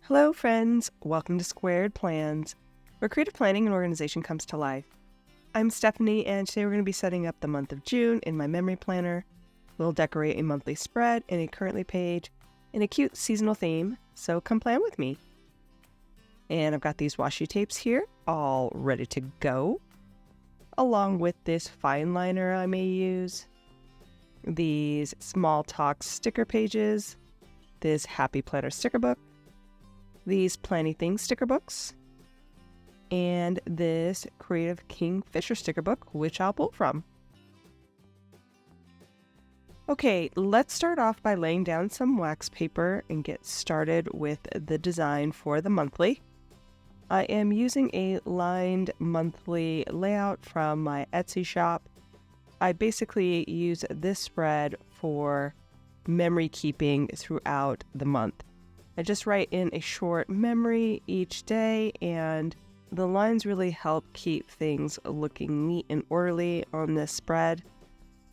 Hello friends, welcome to Squaird Plans, where creative planning and organization comes to life. I'm Stephanie, and today we're going to be setting up the month of June in my memory planner. We'll decorate a monthly spread and a currently page in a cute seasonal theme, so come plan with me. And I've got these washi tapes here, all ready to go, along with this fine liner I may use, these small talk sticker pages, this happy planner sticker book, these Planny Things sticker books, and this Creative Kingfisher sticker book, which I'll pull from. Okay, let's start off by laying down some wax paper and get started with the design for the monthly. I am using a lined monthly layout from my Etsy shop. I basically use this spread for memory keeping throughout the month. I just write in a short memory each day, and the lines really help keep things looking neat and orderly on this spread.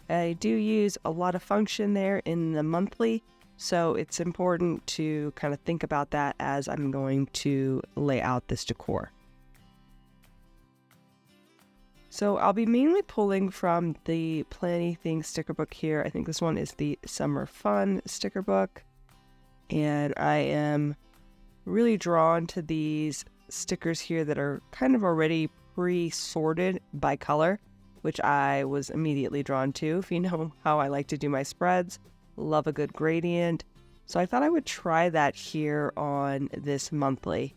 I do use a lot of function there in the monthly, so it's important to kind of think about that as I'm going to lay out this decor. So I'll be mainly pulling from the Planny Things sticker book here. I think this one is the Summer Fun sticker book. And I am really drawn to these stickers here that are kind of already pre-sorted by color, which I was immediately drawn to. If you know how I like to do my spreads, love a good gradient. So I thought I would try that here on this monthly.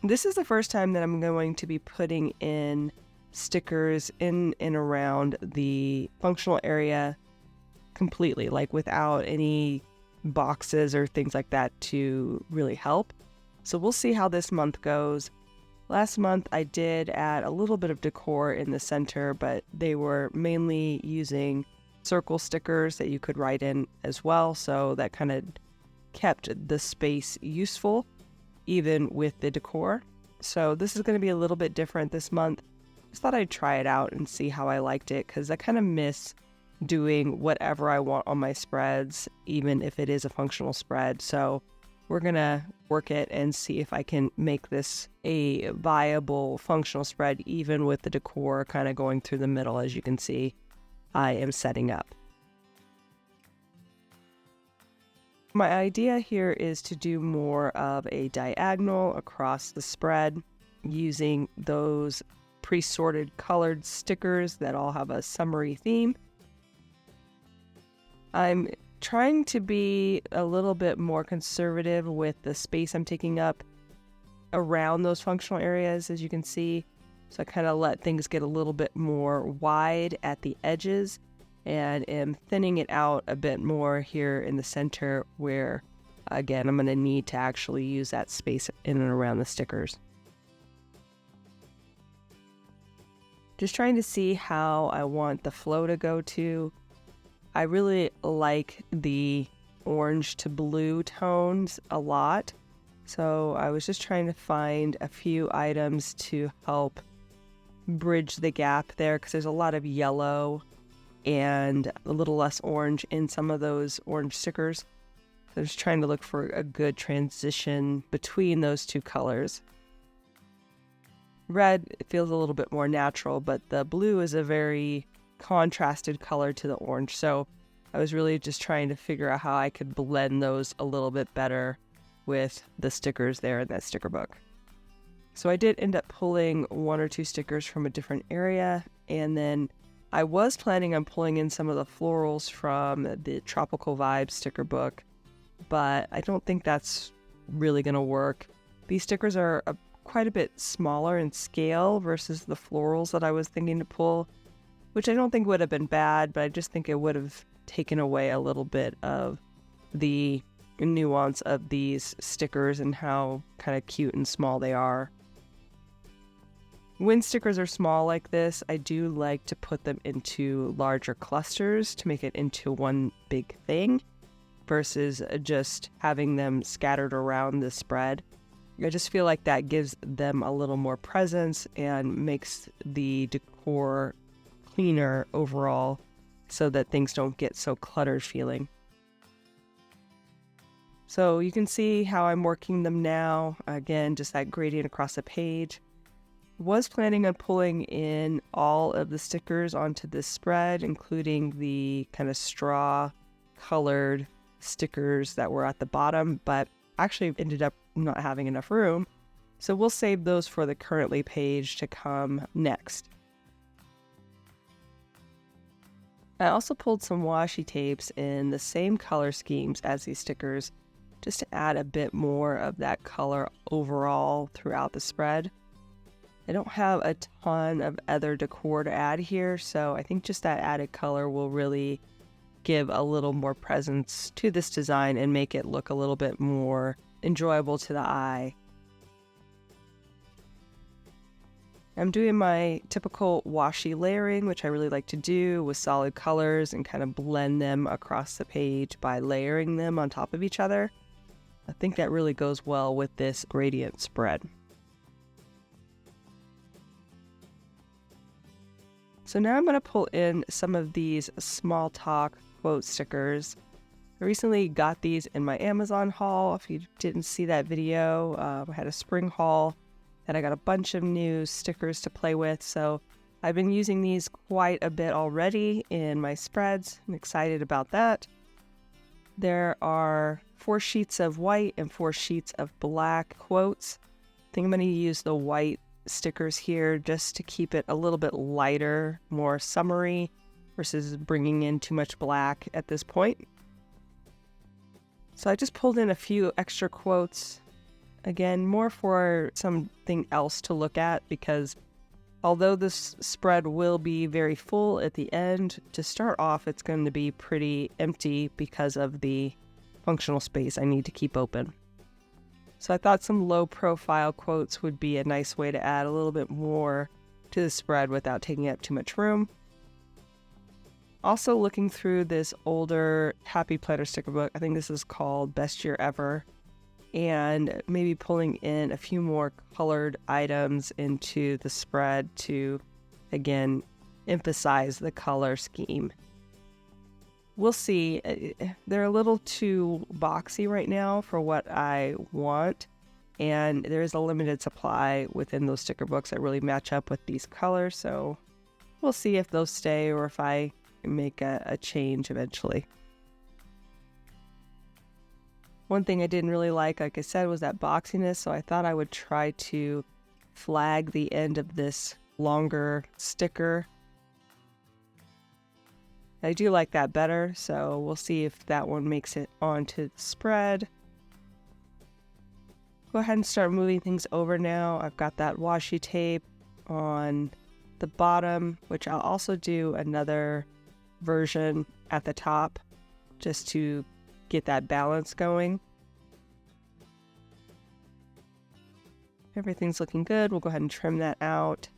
This is the first time that I'm going to be putting in stickers in and around the functional area completely, like without any boxes or things like that to really help. So we'll see how this month goes. Last month I did add a little bit of decor in the center, but they were mainly using circle stickers that you could write in as well, so that kind of kept the space useful even with the decor. So this is going to be a little bit different this month. Just thought I'd try it out and see how I liked it, because I kind of miss doing whatever I want on my spreads, even if it is a functional spread. So we're gonna work it and see if I can make this a viable functional spread, even with the decor kind of going through the middle. As you can see, I am setting up. My idea here is to do more of a diagonal across the spread using those pre-sorted colored stickers that all have a summery theme. I'm trying to be a little bit more conservative with the space I'm taking up around those functional areas, as you can see. So I kind of let things get a little bit more wide at the edges and am thinning it out a bit more here in the center, where, again, I'm going to need to actually use that space in and around the stickers. Just trying to see how I want the flow to go to. I really like the orange to blue tones a lot, so I was just trying to find a few items to help bridge the gap there, because there's a lot of yellow and a little less orange in some of those orange stickers. So I'm just trying to look for a good transition between those two colors. Red feels a little bit more natural, but the blue is a very contrasted color to the orange, so I was really just trying to figure out how I could blend those a little bit better with the stickers there in that sticker book. So I did end up pulling one or two stickers from a different area, and then I was planning on pulling in some of the florals from the Tropical Vibes sticker book, but I don't think that's really going to work. These stickers are quite a bit smaller in scale versus the florals that I was thinking to pull, which I don't think would have been bad, but I just think it would have taken away a little bit of the nuance of these stickers and how kind of cute and small they are. When stickers are small like this, I do like to put them into larger clusters to make it into one big thing versus just having them scattered around the spread. I just feel like that gives them a little more presence and makes the decor cleaner overall, so that things don't get so cluttered feeling. So you can see how I'm working them now. Again, just that gradient across the page. Was planning on pulling in all of the stickers onto this spread, including the kind of straw colored stickers that were at the bottom, but actually ended up not having enough room. So we'll save those for the currently page to come next. I also pulled some washi tapes in the same color schemes as these stickers, just to add a bit more of that color overall throughout the spread. I don't have a ton of other decor to add here, so I think just that added color will really give a little more presence to this design and make it look a little bit more enjoyable to the eye. I'm doing my typical washi layering, which I really like to do with solid colors and kind of blend them across the page by layering them on top of each other. I think that really goes well with this gradient spread. So now I'm going to pull in some of these small talk quote stickers. I recently got these in my Amazon haul. If you didn't see that video, I had a spring haul and I got a bunch of new stickers to play with. So I've been using these quite a bit already in my spreads. I'm excited about that. There are 4 sheets of white and 4 sheets of black quotes. I think I'm going to use the white stickers here just to keep it a little bit lighter, more summery, versus bringing in too much black at this point. So I just pulled in a few extra quotes. Again, more for something else to look at, because although this spread will be very full at the end, to start off it's going to be pretty empty because of the functional space I need to keep open. So I thought some low profile quotes would be a nice way to add a little bit more to the spread without taking up too much room. Also looking through this older Happy Planner sticker book, I think this is called Best Year Ever, and maybe pulling in a few more colored items into the spread to, again, emphasize the color scheme. We'll see. They're a little too boxy right now for what I want, and there is a limited supply within those sticker books that really match up with these colors, so we'll see if those stay or if I make a change eventually. One thing I didn't really like I said, was that boxiness, so I thought I would try to flag the end of this longer sticker. I do like that better, so we'll see if that one makes it onto the spread. Go ahead and start moving things over now. I've got that washi tape on the bottom, which I'll also do another version at the top just to get that balance going. Everything's looking good. We'll go ahead and trim that out.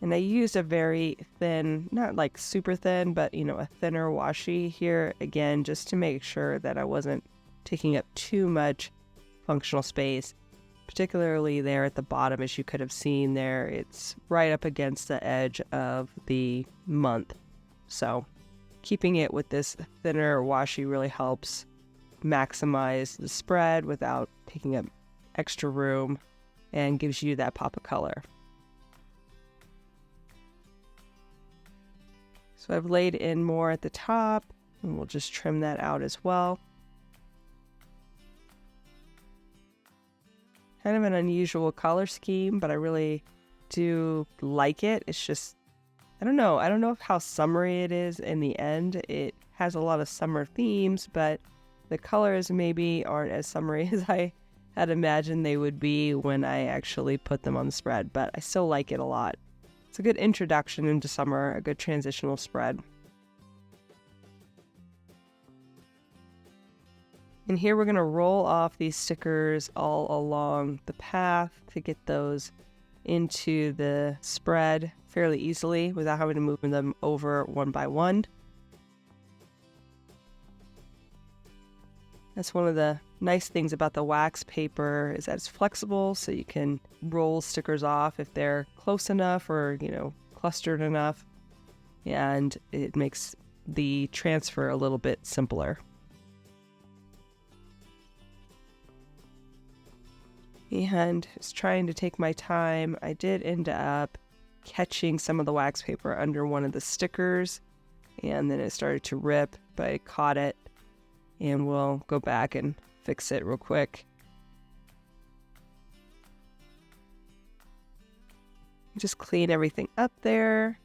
And I used a very thin, not like super thin, but a thinner washi here, again, just to make sure that I wasn't taking up too much functional space, particularly there at the bottom. As you could have seen there, it's right up against the edge of the month. So keeping it with this thinner washi really helps maximize the spread without taking up extra room and gives you that pop of color. So I've laid in more at the top, and we'll just trim that out as well. Kind of an unusual color scheme, but I really do like it. It's just, I don't know how summery it is in the end. It has a lot of summer themes, but the colors maybe aren't as summery as I had imagined they would be when I actually put them on the spread, but I still like it a lot. It's a good introduction into summer, a good transitional spread. And here we're going to roll off these stickers all along the path to get those into the spread fairly easily without having to move them over one by one. That's one of the nice things about the wax paper, is that it's flexible, so you can roll stickers off if they're close enough or, clustered enough. And it makes the transfer a little bit simpler. And just trying to take my time, I did end up catching some of the wax paper under one of the stickers, and then it started to rip, but I caught it, and we'll go back and fix it real quick. Just clean everything up there,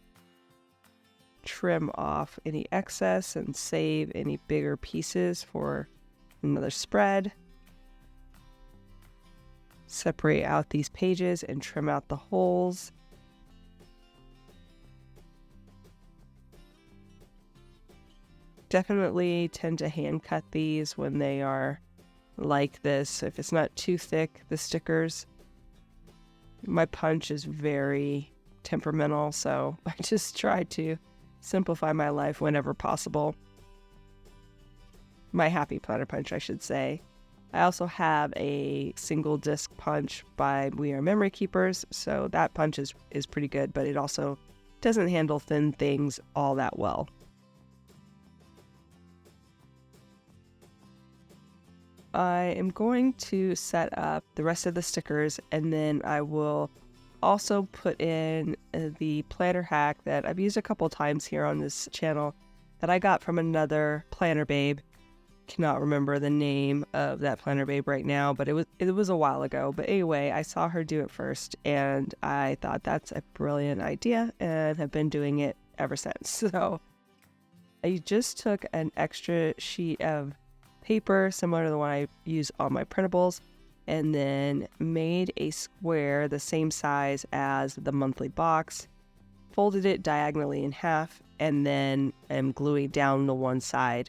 trim off any excess and save any bigger pieces for another spread. Separate out these pages and trim out the holes. Definitely tend to hand cut these when they are like this. If it's not too thick, the stickers. My punch is very temperamental, so I just try to simplify my life whenever possible. My happy planner punch, I should say. I also have a single disc punch by We Are Memory Keepers, so that punch is pretty good, but it also doesn't handle thin things all that well. I am going to set up the rest of the stickers, and then I will also put in the planner hack that I've used a couple times here on this channel that I got from another planner babe. Cannot remember the name of that planner babe right now, but it was a while ago. But anyway, I saw her do it first, and I thought that's a brilliant idea and have been doing it ever since. So I just took an extra sheet of paper similar to the one I use on my printables, and then made a square the same size as the monthly box, folded it diagonally in half, and then am gluing down the one side.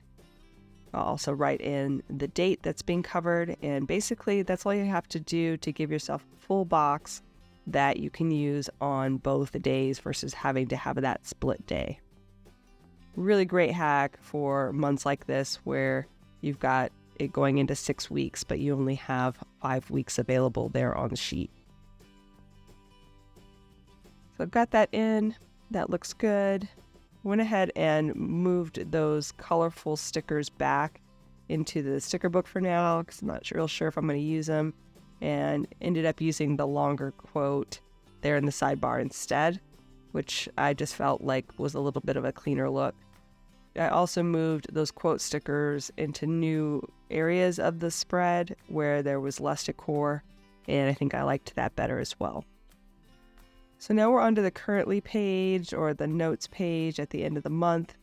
I'll also write in the date that's being covered, and basically that's all you have to do to give yourself a full box that you can use on both days versus having to have that split day. Really great hack for months like this where you've got it going into 6 weeks, but you only have 5 weeks available there on the sheet. So I've got that in. That looks good. Went ahead and moved those colorful stickers back into the sticker book for now because I'm not real sure if I'm going to use them, and ended up using the longer quote there in the sidebar instead, which I just felt like was a little bit of a cleaner look. I also moved those quote stickers into new areas of the spread where there was less decor, and I think I liked that better as well. So now we're onto the currently page, or the notes page at the end of the month,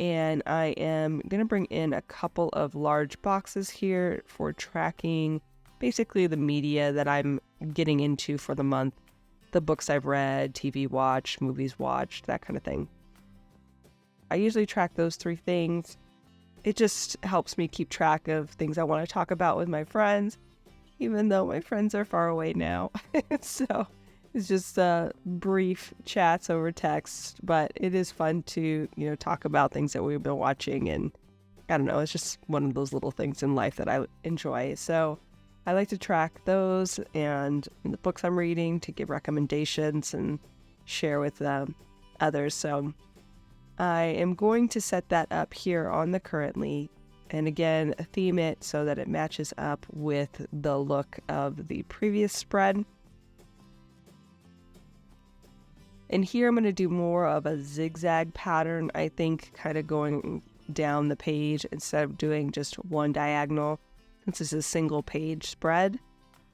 and I am going to bring in a couple of large boxes here for tracking basically the media that I'm getting into for the month, the books I've read, TV watched, movies watched, that kind of thing. I usually track those 3 things. It just helps me keep track of things I want to talk about with my friends, even though my friends are far away now. So it's just brief chats over text, but it is fun to, talk about things that we've been watching, and I don't know, it's just one of those little things in life that I enjoy. So I like to track those and the books I'm reading to give recommendations and share with others. So I am going to set that up here on the currently, and again, theme it so that it matches up with the look of the previous spread. And here I'm going to do more of a zigzag pattern, I think, kind of going down the page instead of doing just one diagonal. Since this is a single page spread,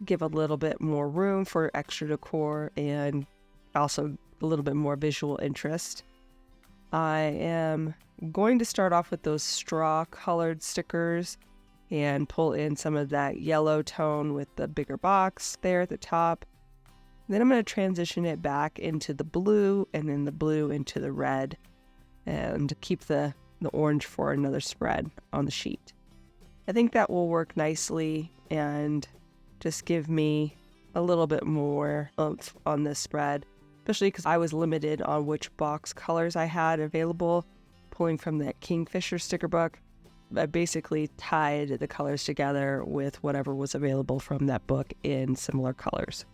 give a little bit more room for extra decor and also a little bit more visual interest. I am going to start off with those straw colored stickers and pull in some of that yellow tone with the bigger box there at the top. Then I'm going to transition it back into the blue, and then the blue into the red, and keep the orange for another spread on the sheet. I think that will work nicely and just give me a little bit more oomph on this spread, especially because I was limited on which box colors I had available, pulling from that Kingfisher sticker book. I basically tied the colors together with whatever was available from that book in similar colors.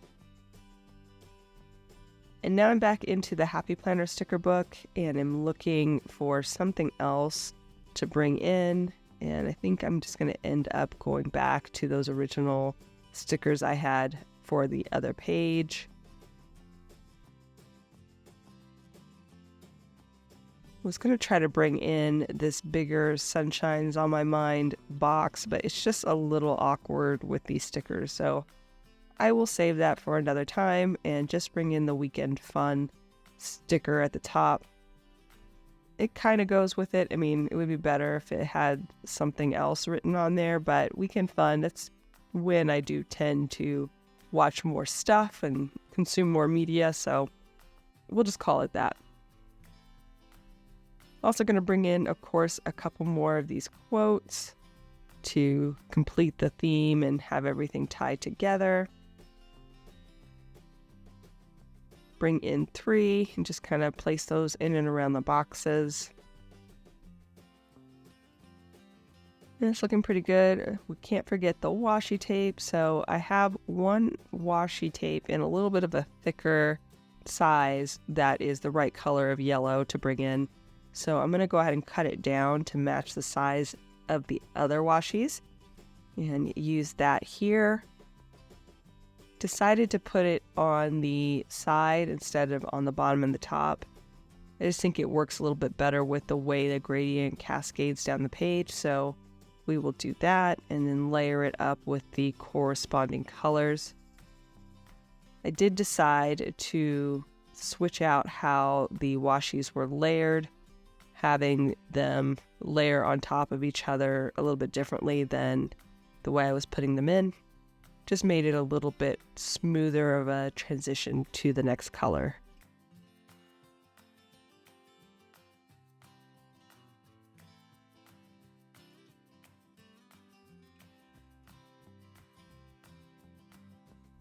And now I'm back into the Happy Planner sticker book, and I'm looking for something else to bring in. And I think I'm just going to end up going back to those original stickers I had for the other page. I was going to try to bring in this bigger Sunshine's on my mind box, but it's just a little awkward with these stickers. So I will save that for another time and just bring in the Weekend Fun sticker at the top. It kind of goes with it. I mean, it would be better if it had something else written on there, but Weekend Fun, that's when I do tend to watch more stuff and consume more media, so we'll just call it that. Also going to bring in, of course, a couple more of these quotes to complete the theme and have everything tied together. Bring in 3 and just kind of place those in and around the boxes. And it's looking pretty good. We can't forget the washi tape. So I have one washi tape in a little bit of a thicker size that is the right color of yellow to bring in. So I'm going to go ahead and cut it down to match the size of the other washis and use that here. Decided to put it on the side instead of on the bottom and the top. I just think it works a little bit better with the way the gradient cascades down the page. So we will do that and then layer it up with the corresponding colors. I did decide to switch out how the washis were layered, having them layer on top of each other a little bit differently than the way I was putting them in. Just made it a little bit smoother of a transition to the next color.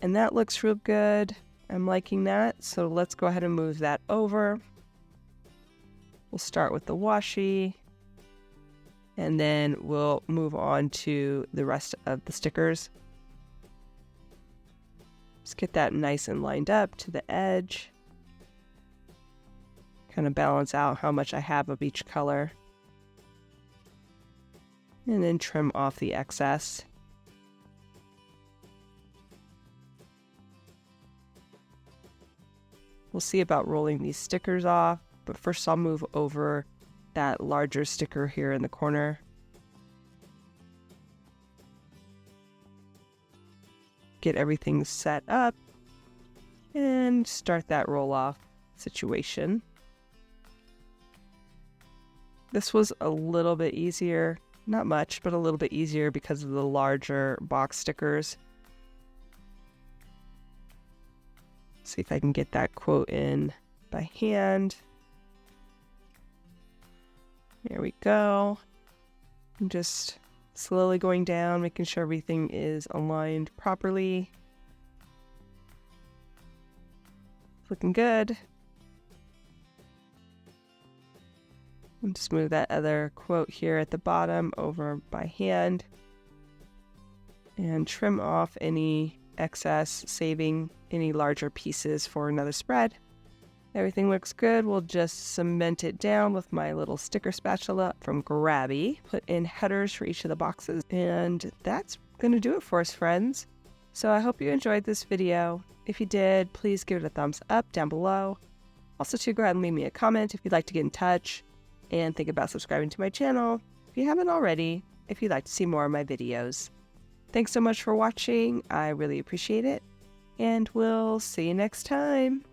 And that looks real good. I'm liking that. So let's go ahead and move that over. We'll start with the washi, and then we'll move on to the rest of the stickers. Just get that nice and lined up to the edge. Kind of balance out how much I have of each color. And then trim off the excess. We'll see about rolling these stickers off, but first I'll move over that larger sticker here in the corner. Get everything set up and start that roll off situation. This was a little bit easier, not much, but a little bit easier because of the larger box stickers. See if I can get that quote in by hand. There we go. I'm just slowly going down, making sure everything is aligned properly. Looking good. And just move that other quote here at the bottom over by hand. And trim off any excess, saving any larger pieces for another spread. Everything looks good. We'll just cement it down with my little sticker spatula from Grabby. Put in headers for each of the boxes. And that's going to do it for us, friends. So I hope you enjoyed this video. If you did, please give it a thumbs up down below. Also, go ahead and leave me a comment if you'd like to get in touch. And think about subscribing to my channel if you haven't already, if you'd like to see more of my videos. Thanks so much for watching. I really appreciate it. And we'll see you next time.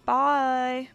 Bye!